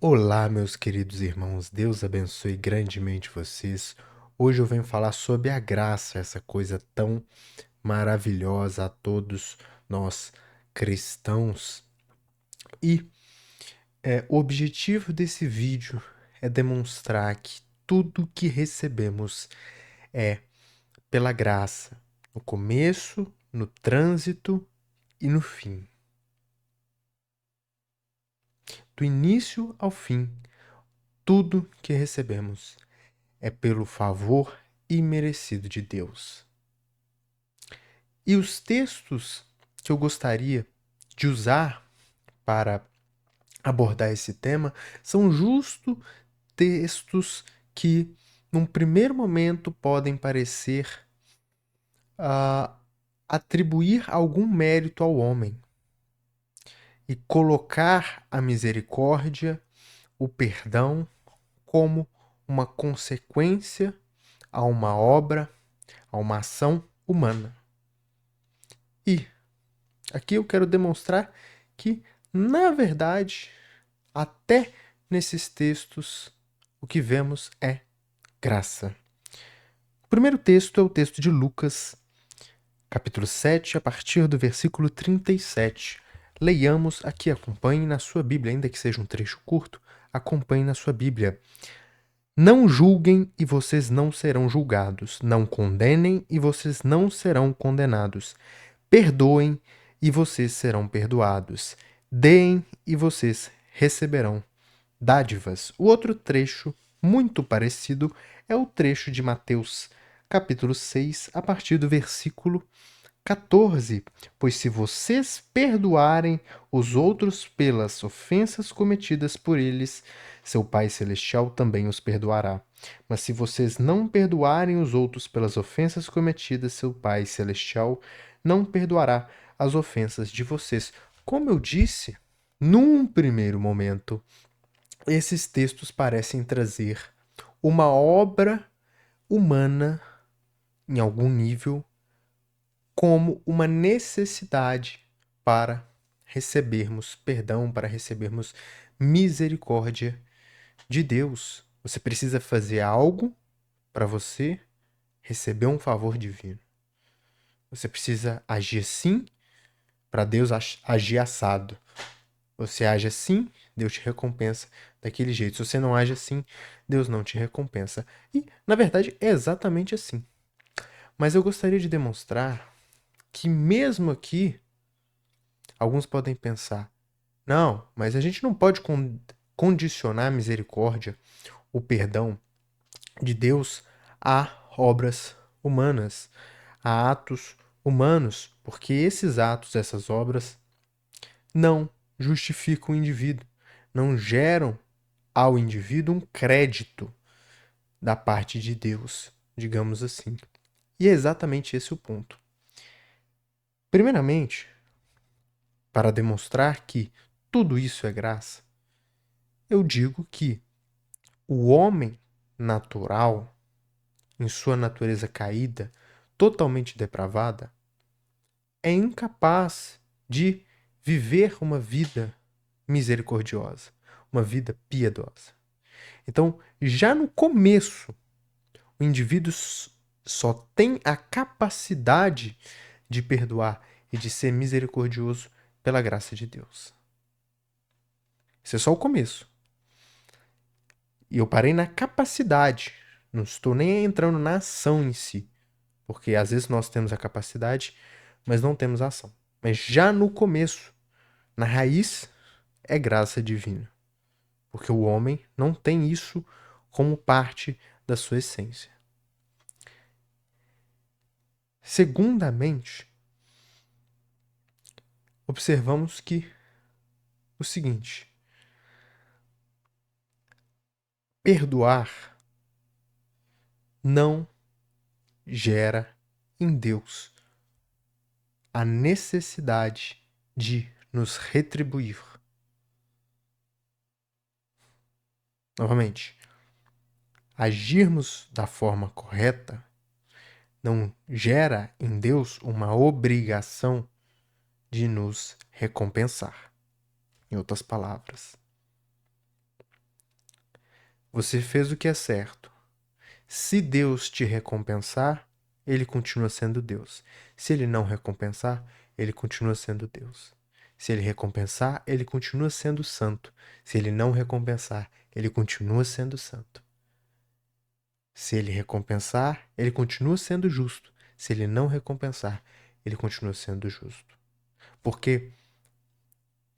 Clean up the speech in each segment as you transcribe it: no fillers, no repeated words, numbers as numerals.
Olá, meus queridos irmãos, Deus abençoe grandemente vocês. Hoje eu venho falar sobre a graça, essa coisa tão maravilhosa a todos nós cristãos. E o objetivo desse vídeo é demonstrar que tudo que recebemos é pela graça, no começo, no trânsito e no fim. Do início ao fim, tudo que recebemos é pelo favor imerecido de Deus. E os textos que eu gostaria de usar para abordar esse tema são justo textos que, num primeiro momento, podem parecer ah, atribuir algum mérito ao homem e colocar a misericórdia, o perdão, como uma consequência a uma obra, a uma ação humana. E aqui eu quero demonstrar que, na verdade, até nesses textos, o que vemos é graça. O primeiro texto é o texto de Lucas, capítulo 7, a partir do versículo 37. Leiamos aqui, acompanhe na sua Bíblia, ainda que seja um trecho curto, acompanhe na sua Bíblia. Não julguem e vocês não serão julgados. Não condenem e vocês não serão condenados. Perdoem e vocês serão perdoados. Deem e vocês receberão dádivas. O outro trecho, muito parecido, é o trecho de Mateus, capítulo 6, a partir do versículo 14. Pois se vocês perdoarem os outros pelas ofensas cometidas por eles, seu Pai Celestial também os perdoará. Mas se vocês não perdoarem os outros pelas ofensas cometidas, seu Pai Celestial não perdoará as ofensas de vocês. Como eu disse, num primeiro momento, esses textos parecem trazer uma obra humana, em algum nível, como uma necessidade para recebermos perdão, para recebermos misericórdia de Deus. Você precisa fazer algo para você receber um favor divino. Você precisa agir assim para Deus agir assado. Você age assim, Deus te recompensa daquele jeito. Se você não age assim, Deus não te recompensa. E, na verdade, é exatamente assim. Mas eu gostaria de demonstrar que, mesmo aqui, alguns podem pensar: não, mas a gente não pode condicionar a misericórdia, o perdão de Deus a obras humanas, a atos humanos, porque esses atos, essas obras, não justificam o indivíduo, não geram ao indivíduo um crédito da parte de Deus, digamos assim. E é exatamente esse o ponto. Primeiramente, para demonstrar que tudo isso é graça, eu digo que o homem natural, em sua natureza caída, totalmente depravada, é incapaz de viver uma vida misericordiosa, uma vida piedosa. Então, já no começo, o indivíduo só tem a capacidade de perdoar e de ser misericordioso pela graça de Deus. Isso é só o começo. E eu parei na capacidade. Não estou nem entrando na ação em si. Porque às vezes nós temos a capacidade, mas não temos a ação. Mas já no começo, na raiz, é graça divina. Porque o homem não tem isso como parte da sua essência. Segundamente, observamos que o seguinte: perdoar não gera em Deus a necessidade de nos retribuir. Novamente, agirmos da forma correta não gera em Deus uma obrigação de nos recompensar. Em outras palavras, Você fez o que é certo. Se Deus te recompensar, ele continua sendo Deus. Se ele não recompensar, ele continua sendo Deus. Se ele recompensar, ele continua sendo santo. Se ele não recompensar, ele continua sendo santo. Se ele recompensar, ele continua sendo justo. Se ele não recompensar, ele continua sendo justo. Porque,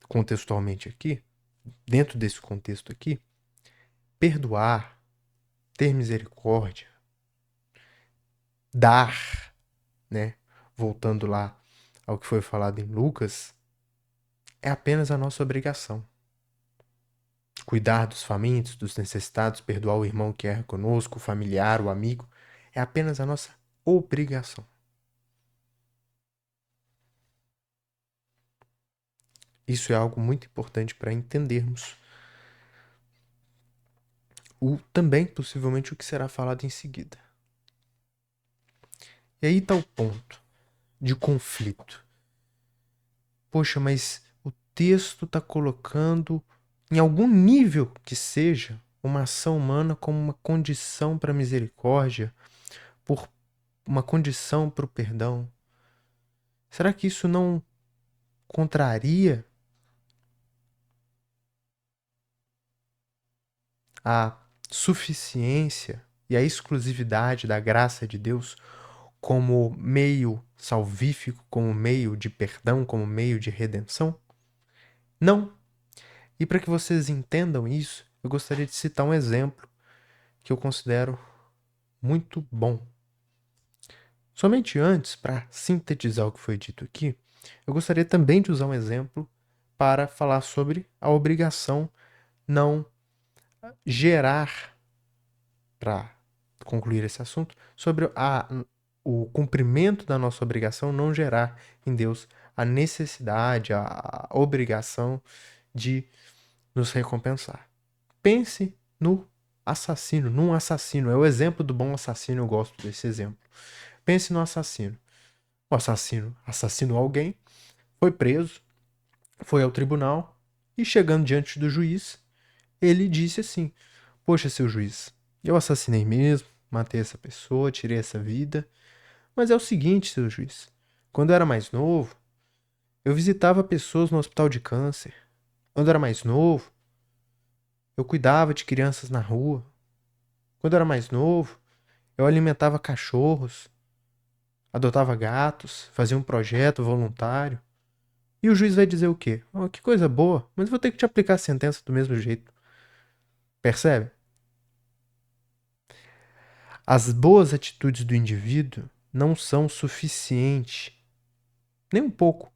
contextualmente aqui, dentro desse contexto aqui, perdoar, ter misericórdia, dar, né? Voltando lá ao que foi falado em Lucas, é apenas a nossa obrigação. Cuidar dos famintos, dos necessitados, perdoar o irmão que erra conosco, o familiar, o amigo, é apenas a nossa obrigação. Isso é algo muito importante para entendermos também, possivelmente, o que será falado em seguida. E aí está o ponto de conflito. Poxa, mas o texto está colocando, em algum nível que seja, uma ação humana como uma condição para a misericórdia, por uma condição para o perdão. Será que isso não contraria a suficiência e a exclusividade da graça de Deus como meio salvífico, como meio de perdão, como meio de redenção? Não. E para que vocês entendam isso, eu gostaria de citar um exemplo que eu considero muito bom. Somente antes, para sintetizar o que foi dito aqui, eu gostaria também de usar um exemplo para falar sobre a obrigação não gerar, para concluir esse assunto, sobre o cumprimento da nossa obrigação não gerar em Deus a necessidade, a obrigação de nos recompensar. Pense no assassino, num assassino. É o exemplo do bom assassino, eu gosto desse exemplo. Pense no assassino. O assassino assassinou alguém, foi preso, foi ao tribunal e, chegando diante do juiz, ele disse assim: poxa, seu juiz, eu assassinei mesmo, matei essa pessoa, tirei essa vida, mas é o seguinte, seu juiz, quando eu era mais novo, eu visitava pessoas no hospital de câncer. Quando eu era mais novo, eu cuidava de crianças na rua. Quando eu era mais novo, eu alimentava cachorros, adotava gatos, fazia um projeto voluntário. E o juiz vai dizer o quê? Oh, que coisa boa, mas vou ter que te aplicar a sentença do mesmo jeito. Percebe? As boas atitudes do indivíduo não são suficientes, nem um pouco,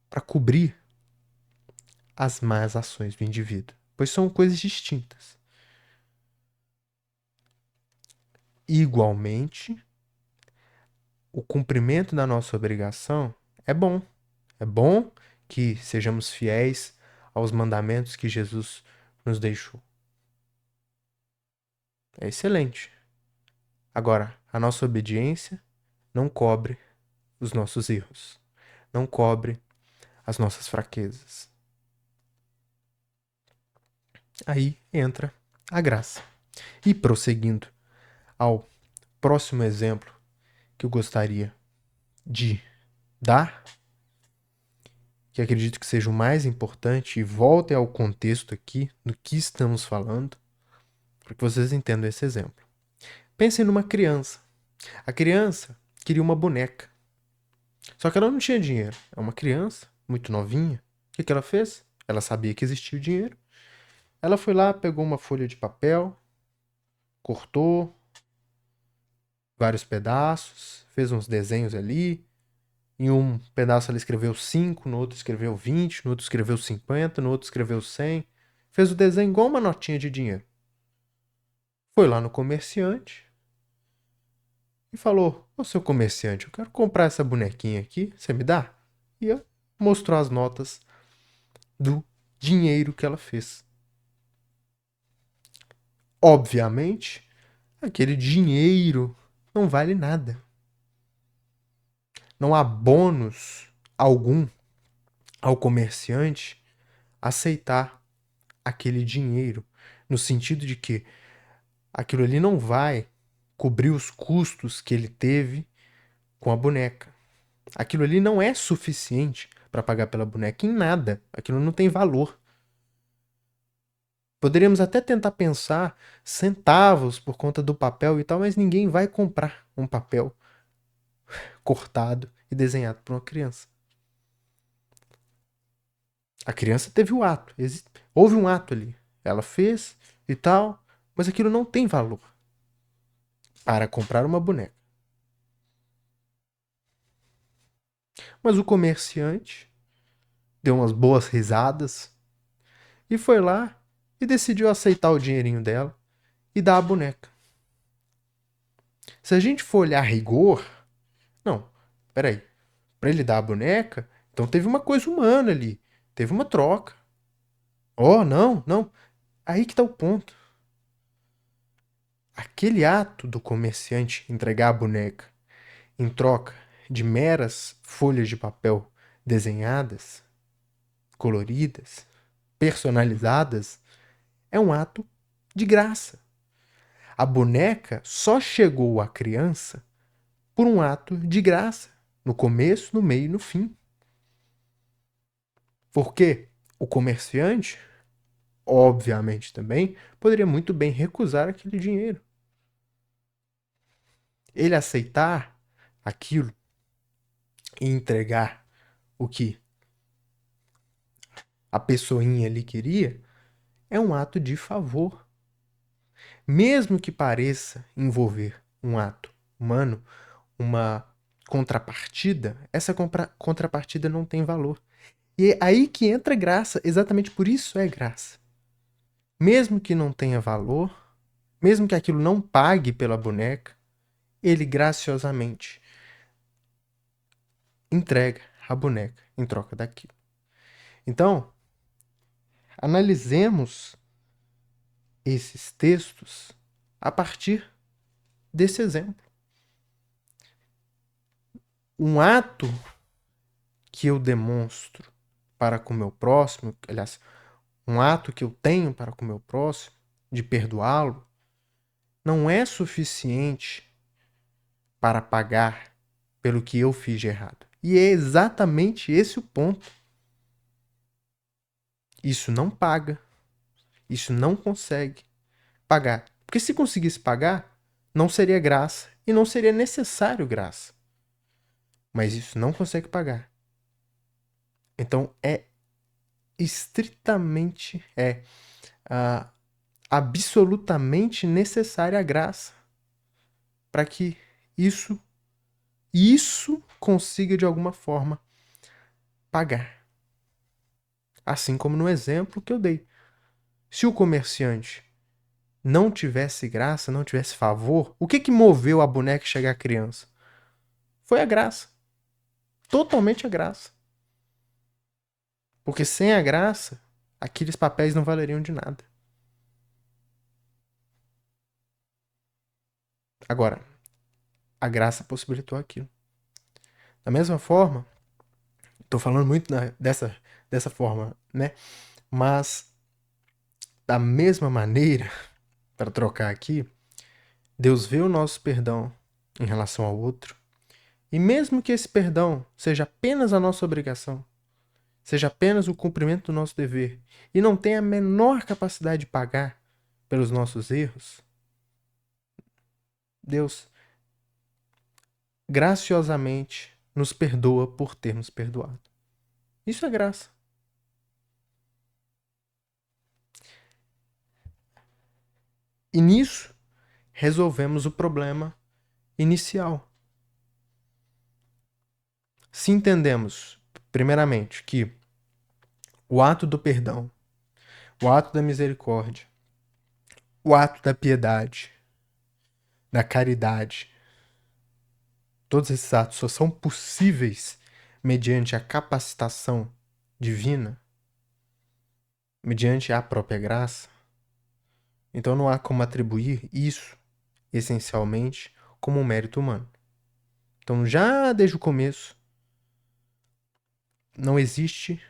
para cobrir as más ações do indivíduo, pois são coisas distintas. Igualmente, o cumprimento da nossa obrigação é bom. É bom que sejamos fiéis aos mandamentos que Jesus nos deixou. É excelente. Agora, a nossa obediência não cobre os nossos erros, não cobre as nossas fraquezas. Aí entra a graça. E prosseguindo ao próximo exemplo que eu gostaria de dar, que acredito que seja o mais importante, e volte ao contexto aqui do que estamos falando, para que vocês entendam esse exemplo. Pensem numa criança. A criança queria uma boneca. Só que ela não tinha dinheiro. É uma criança, muito novinha. O que ela fez? Ela sabia que existia o dinheiro. Ela foi lá, pegou uma folha de papel, cortou vários pedaços, fez uns desenhos ali. Em um pedaço ela escreveu 5, no outro escreveu 20, no outro escreveu 50, no outro escreveu 100. Fez o desenho igual uma notinha de dinheiro. Foi lá no comerciante e falou: ô seu comerciante, eu quero comprar essa bonequinha aqui, você me dá? E mostrou as notas do dinheiro que ela fez. Obviamente, aquele dinheiro não vale nada. Não há bônus algum ao comerciante aceitar aquele dinheiro, no sentido de que aquilo ali não vai cobrir os custos que ele teve com a boneca. Aquilo ali não é suficiente para pagar pela boneca em nada. Aquilo não tem valor. Poderíamos até tentar pensar centavos por conta do papel e tal, mas ninguém vai comprar um papel cortado e desenhado por uma criança. A criança teve o ato, houve um ato ali. Ela fez e tal, mas aquilo não tem valor para comprar uma boneca. Mas o comerciante deu umas boas risadas e foi lá e decidiu aceitar o dinheirinho dela e dar a boneca. Se a gente for olhar a rigor, não, peraí, para ele dar a boneca, então teve uma coisa humana ali, teve uma troca. Oh, não, não, aí que tá o ponto. Aquele ato do comerciante entregar a boneca em troca de meras folhas de papel desenhadas, coloridas, personalizadas, é um ato de graça. A boneca só chegou à criança por um ato de graça, no começo, no meio e no fim. Porque o comerciante, obviamente também, poderia muito bem recusar aquele dinheiro. Ele aceitar aquilo e entregar o que a pessoinha ali queria é um ato de favor. Mesmo que pareça envolver um ato humano, uma contrapartida, essa contrapartida não tem valor. E é aí que entra graça, exatamente por isso é graça. Mesmo que não tenha valor, mesmo que aquilo não pague pela boneca, ele graciosamente entrega a boneca em troca daquilo. Então, analisemos esses textos a partir desse exemplo. Um ato que eu demonstro para com o meu próximo, aliás, um ato que eu tenho para com o meu próximo, de perdoá-lo, não é suficiente para pagar pelo que eu fiz de errado. E é exatamente esse o ponto. Isso não paga. Isso não consegue pagar. Porque se conseguisse pagar, não seria graça e não seria necessário graça. Mas isso não consegue pagar. Então é estritamente, absolutamente necessária a graça para que isso consiga de alguma forma pagar. Assim como no exemplo que eu dei. Se o comerciante não tivesse graça, não tivesse favor, o que moveu a boneca chegar à criança? Foi a graça. Totalmente a graça. Porque sem a graça, aqueles papéis não valeriam de nada. Agora, a graça possibilitou aquilo. Da mesma forma, estou falando muito dessa forma, né? Mas, da mesma maneira, para trocar aqui, Deus vê o nosso perdão em relação ao outro, e mesmo que esse perdão seja apenas a nossa obrigação, seja apenas o cumprimento do nosso dever, e não tenha a menor capacidade de pagar pelos nossos erros, Deus graciosamente nos perdoa por termos perdoado. Isso é graça. E nisso resolvemos o problema inicial. Se entendemos, primeiramente, que o ato do perdão, o ato da misericórdia, o ato da piedade, da caridade, todos esses atos só são possíveis mediante a capacitação divina, mediante a própria graça, então não há como atribuir isso, essencialmente, como um mérito humano. Então, já desde o começo, não existe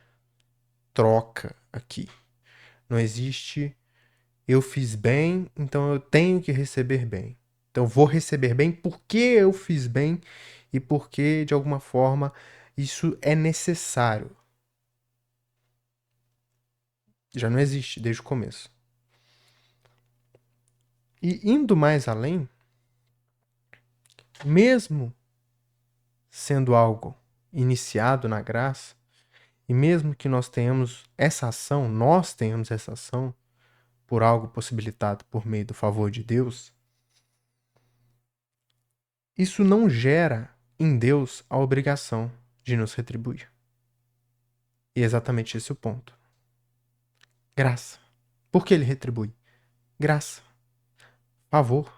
troca aqui. Não existe eu fiz bem, então eu tenho que receber bem. Então eu vou receber bem porque eu fiz bem e porque, de alguma forma, isso é necessário. Já não existe desde o começo. E indo mais além, mesmo sendo algo iniciado na graça, e mesmo que nós tenhamos essa ação por algo possibilitado por meio do favor de Deus, isso não gera em Deus a obrigação de nos retribuir. E é exatamente esse o ponto. Graça. Por que ele retribui? Graça. Favor.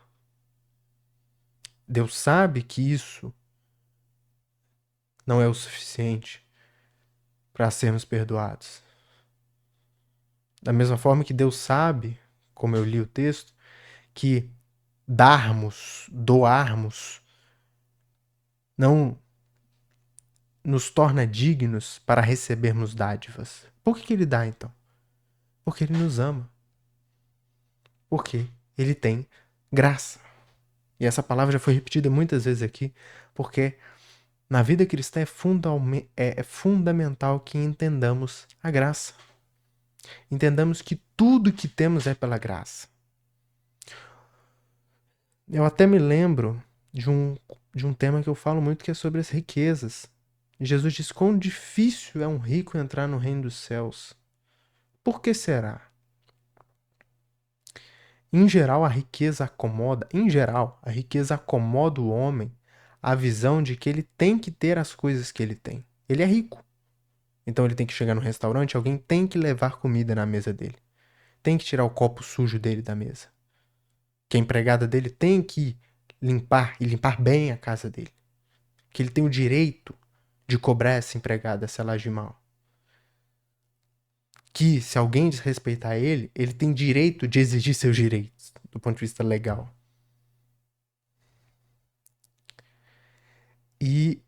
Deus sabe que isso não é o suficiente para sermos perdoados. Da mesma forma que Deus sabe, como eu li o texto, que doarmos, não nos torna dignos para recebermos dádivas. Por que ele dá, então? Porque ele nos ama. Porque ele tem graça. E essa palavra já foi repetida muitas vezes aqui, porque na vida cristã é fundamental que entendamos a graça. Entendamos que tudo que temos é pela graça. Eu até me lembro de um tema que eu falo muito, que é sobre as riquezas. Jesus diz: quão difícil é um rico entrar no reino dos céus. Por que será? Em geral, a riqueza acomoda o homem à visão de que ele tem que ter as coisas que ele tem. Ele é rico. Então ele tem que chegar no restaurante, alguém tem que levar comida na mesa dele. Tem que tirar o copo sujo dele da mesa. Que a empregada dele tem que limpar e limpar bem a casa dele. Que ele tem o direito de cobrar essa empregada se ela agir mal. Que se alguém desrespeitar ele, ele tem direito de exigir seus direitos, do ponto de vista legal. E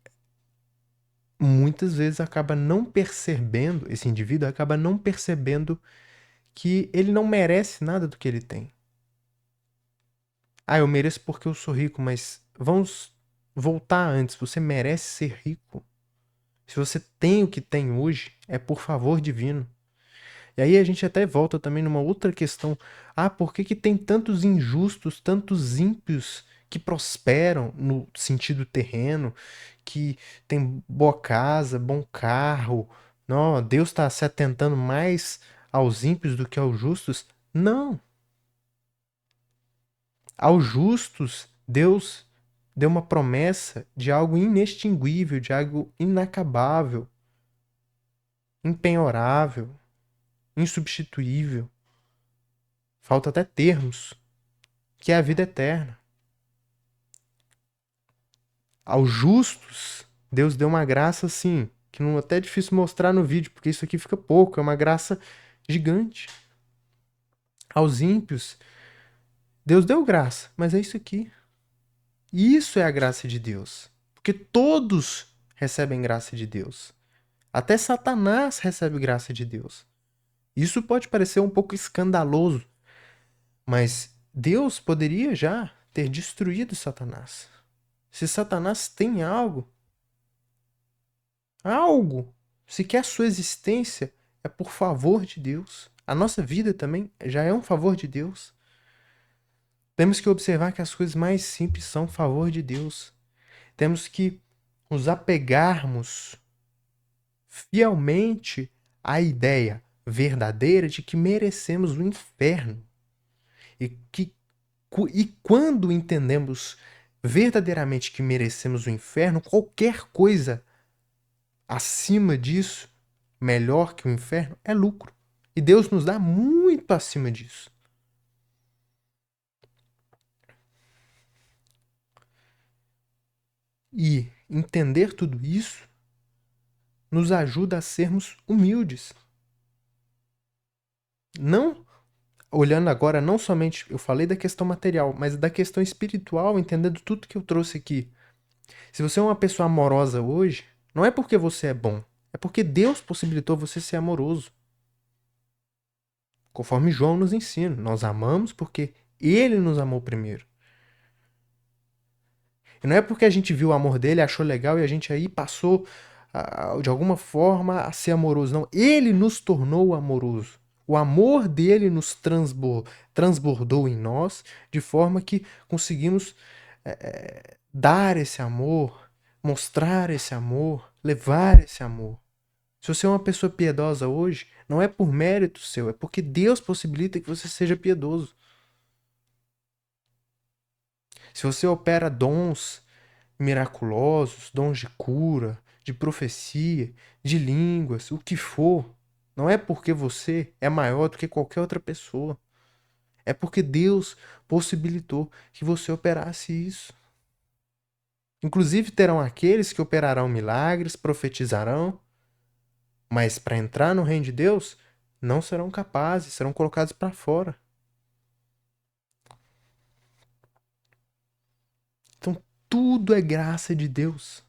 muitas vezes esse indivíduo acaba não percebendo que ele não merece nada do que ele tem. Ah, eu mereço porque eu sou rico, mas vamos voltar antes. Você merece ser rico. Se você tem o que tem hoje, é por favor divino. E aí a gente até volta também numa outra questão. Ah, por que tem tantos injustos, tantos ímpios que prosperam no sentido terreno, que tem boa casa, bom carro? Não, Deus está se atentando mais aos ímpios do que aos justos? Não. Aos justos, Deus deu uma promessa de algo inextinguível, de algo inacabável, impenhorável, insubstituível. Falta até termos, que é a vida eterna. Aos justos, Deus deu uma graça assim, que não é até difícil mostrar no vídeo, porque isso aqui fica pouco, é uma graça gigante. Aos ímpios, Deus deu graça, mas é isso aqui. Isso é a graça de Deus. Porque todos recebem graça de Deus. Até Satanás recebe graça de Deus. Isso pode parecer um pouco escandaloso, mas Deus poderia já ter destruído Satanás. Se Satanás tem algo, sequer a sua existência é por favor de Deus. A nossa vida também já é um favor de Deus. Temos que observar que as coisas mais simples são favor de Deus. Temos que nos apegarmos fielmente à ideia verdadeira de que merecemos o inferno. E quando entendemos verdadeiramente que merecemos o inferno, qualquer coisa acima disso, melhor que o inferno, é lucro. E Deus nos dá muito acima disso. E entender tudo isso nos ajuda a sermos humildes. Não olhando agora, não somente, eu falei da questão material, mas da questão espiritual, entendendo tudo que eu trouxe aqui. Se você é uma pessoa amorosa hoje, não é porque você é bom, é porque Deus possibilitou você ser amoroso. conforme João nos ensina. Nós amamos porque ele nos amou primeiro. E não é porque a gente viu o amor dele, achou legal e a gente aí passou, de alguma forma, a ser amoroso. Não, ele nos tornou amoroso. O amor dele nos transbordou em nós, de forma que conseguimos dar esse amor, mostrar esse amor, levar esse amor. Se você é uma pessoa piedosa hoje, não é por mérito seu, é porque Deus possibilita que você seja piedoso. Se você opera dons miraculosos, dons de cura, de profecia, de línguas, o que for, não é porque você é maior do que qualquer outra pessoa. É porque Deus possibilitou que você operasse isso. Inclusive terão aqueles que operarão milagres, profetizarão, mas para entrar no reino de Deus, não serão capazes, serão colocados para fora. Então, tudo é graça de Deus.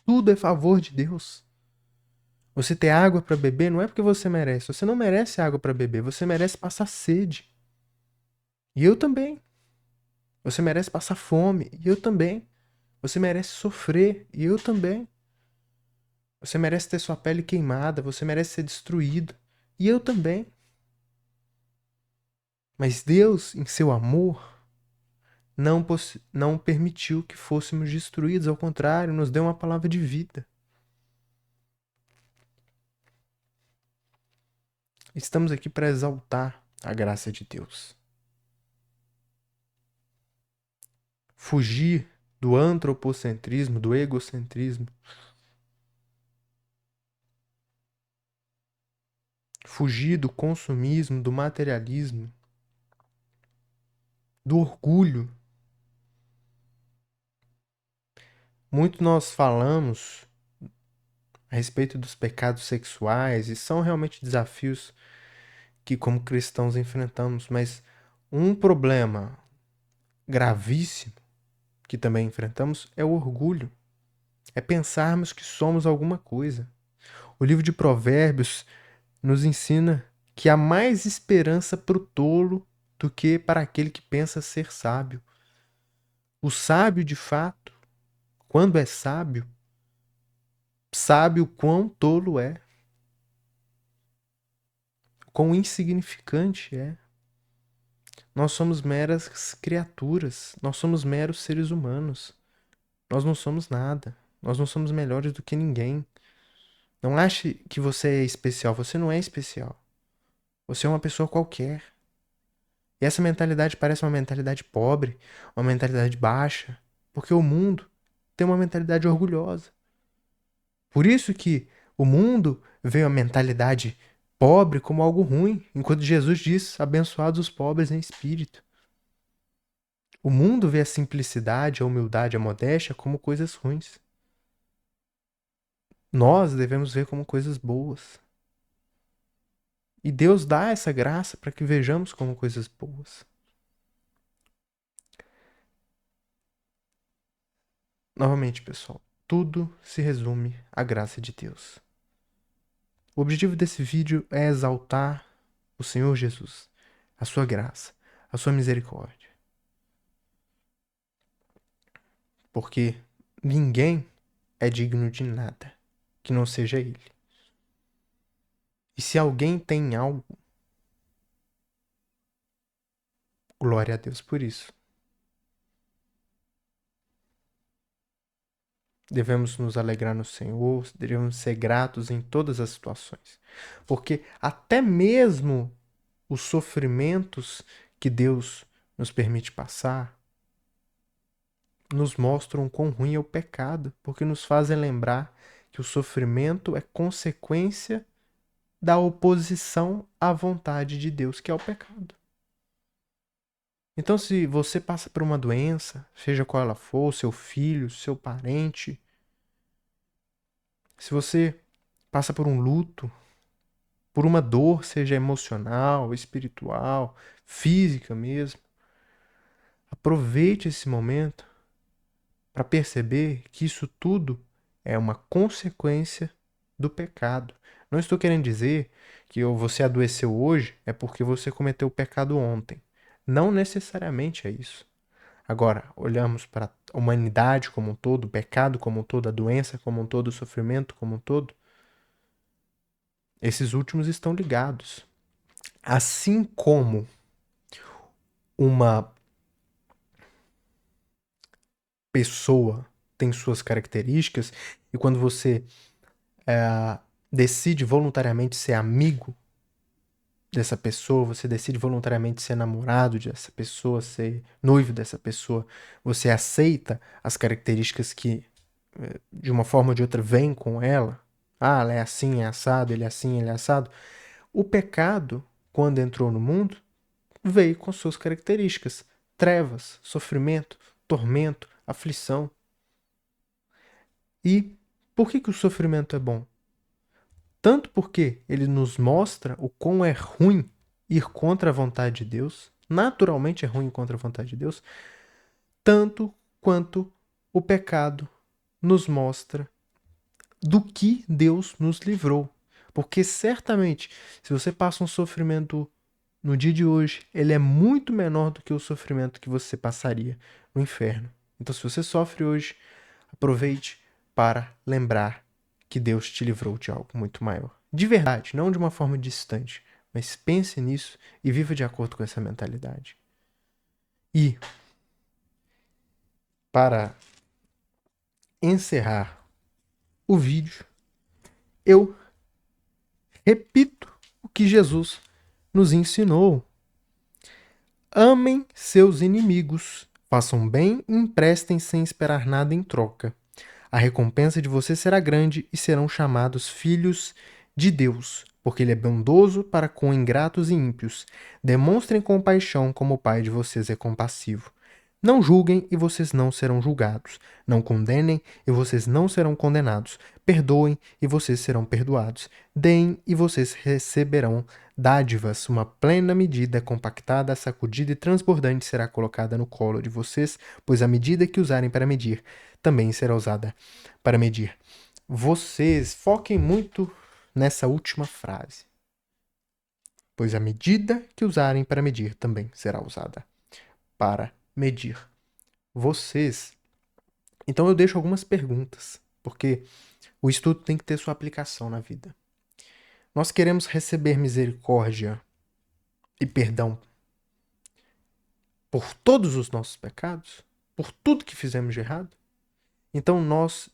Tudo é favor de Deus. Você ter água para beber não é porque você merece. Você não merece água para beber, você merece passar sede. E eu também. Você merece passar fome, e eu também. Você merece sofrer, e eu também. Você merece ter sua pele queimada, você merece ser destruído, e eu também. Mas Deus, em seu amor, não permitiu que fôssemos destruídos, ao contrário, nos deu uma palavra de vida. Estamos aqui para exaltar a graça de Deus. Fugir do antropocentrismo, do egocentrismo. Fugir do consumismo, do materialismo, do orgulho. Muito nós falamos a respeito dos pecados sexuais e são realmente desafios que, como cristãos, enfrentamos, mas um problema gravíssimo que também enfrentamos é o orgulho. É pensarmos que somos alguma coisa. O livro de Provérbios nos ensina que há mais esperança para o tolo do que para aquele que pensa ser sábio. O sábio, de fato, quando é sábio, sabe o quão tolo é, quão insignificante é. Nós somos meras criaturas, nós somos meros seres humanos. Nós não somos nada, nós não somos melhores do que ninguém. Não ache que você é especial, você não é especial. Você é uma pessoa qualquer. E essa mentalidade parece uma mentalidade pobre, uma mentalidade baixa, porque o mundo tem uma mentalidade orgulhosa. Por isso que o mundo vê a mentalidade pobre como algo ruim, enquanto Jesus diz: abençoados os pobres em espírito. O mundo vê a simplicidade, a humildade, a modéstia como coisas ruins. Nós devemos ver como coisas boas. E Deus dá essa graça para que vejamos como coisas boas. Novamente, pessoal, tudo se resume à graça de Deus. O objetivo desse vídeo é exaltar o Senhor Jesus, a sua graça, a sua misericórdia. Porque ninguém é digno de nada que não seja Ele. E se alguém tem algo, glória a Deus por isso. Devemos nos alegrar no Senhor, devemos ser gratos em todas as situações. Porque até mesmo os sofrimentos que Deus nos permite passar nos mostram quão ruim é o pecado, porque nos fazem lembrar que o sofrimento é consequência da oposição à vontade de Deus, que é o pecado. Então, se você passa por uma doença, seja qual ela for, seu filho, seu parente, se você passa por um luto, por uma dor, seja emocional, espiritual, física mesmo, aproveite esse momento para perceber que isso tudo é uma consequência do pecado. Não estou querendo dizer que você adoeceu hoje é porque você cometeu o pecado ontem. Não necessariamente é isso. Agora, olhamos para a humanidade como um todo, o pecado como um todo, a doença como um todo, o sofrimento como um todo. Esses últimos estão ligados. Assim como uma pessoa tem suas características, e quando você decide voluntariamente ser amigo dessa pessoa, você decide voluntariamente ser namorado dessa pessoa, ser noivo dessa pessoa, você aceita as características que, de uma forma ou de outra, vêm com ela. Ah, ela é assim, é assado, ele é assim, ele é assado. O pecado, quando entrou no mundo, veio com suas características: trevas, sofrimento, tormento, aflição. E por que o sofrimento é bom? Tanto porque ele nos mostra o quão é ruim ir contra a vontade de Deus, naturalmente é ruim ir contra a vontade de Deus, tanto quanto o pecado nos mostra do que Deus nos livrou. Porque certamente, se você passa um sofrimento no dia de hoje, ele é muito menor do que o sofrimento que você passaria no inferno. Então, se você sofre hoje, aproveite para lembrar que Deus te livrou de algo muito maior. De verdade, não de uma forma distante, mas pense nisso e viva de acordo com essa mentalidade. E, para encerrar o vídeo, eu repito o que Jesus nos ensinou. Amem seus inimigos, façam bem e emprestem sem esperar nada em troca. A recompensa de você será grande e serão chamados filhos de Deus, porque ele é bondoso para com ingratos e ímpios. Demonstrem compaixão como o Pai de vocês é compassivo. Não julguem e vocês não serão julgados. Não condenem e vocês não serão condenados. Perdoem e vocês serão perdoados. Deem e vocês receberão dádivas. Uma plena medida, compactada, sacudida e transbordante será colocada no colo de vocês, pois a medida que usarem para medir também será usada para medir. Vocês foquem muito nessa última frase, pois a medida que usarem para medir também será usada para medir vocês. Então eu deixo algumas perguntas, porque o estudo tem que ter sua aplicação na vida. Nós queremos receber misericórdia e perdão por todos os nossos pecados, por tudo que fizemos de errado. Então nós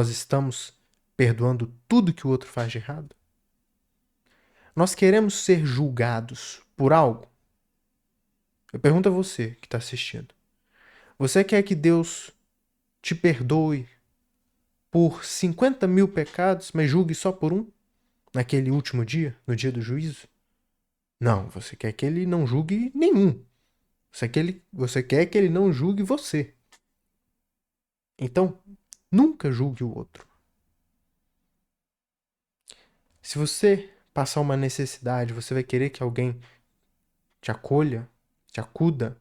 estamos perdoando tudo que o outro faz de errado? Nós queremos ser julgados por algo? Eu pergunto a você que está assistindo. Você quer que Deus te perdoe por 50 mil pecados, mas julgue só por um? Naquele último dia, no dia do juízo? Não, você quer que ele não julgue nenhum. Você quer que ele não julgue você. Então, nunca julgue o outro. Se você passar uma necessidade, você vai querer que alguém te acolha, te acuda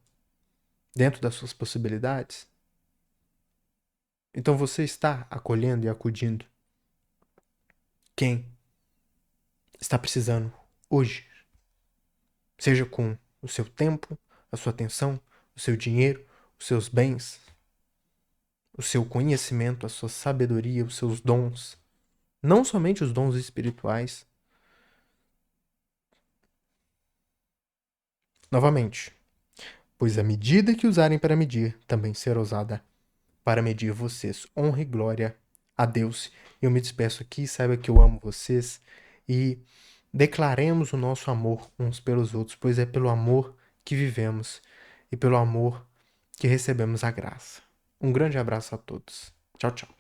dentro das suas possibilidades? Então você está acolhendo e acudindo quem está precisando hoje, seja com o seu tempo, a sua atenção, o seu dinheiro, os seus bens, o seu conhecimento, a sua sabedoria, os seus dons, não somente os dons espirituais. Novamente, pois a medida que usarem para medir também será usada para medir vocês. Honra e glória a Deus. Eu me despeço aqui, saiba que eu amo vocês e declaremos o nosso amor uns pelos outros, pois é pelo amor que vivemos e pelo amor que recebemos a graça. Um grande abraço a todos. Tchau, tchau.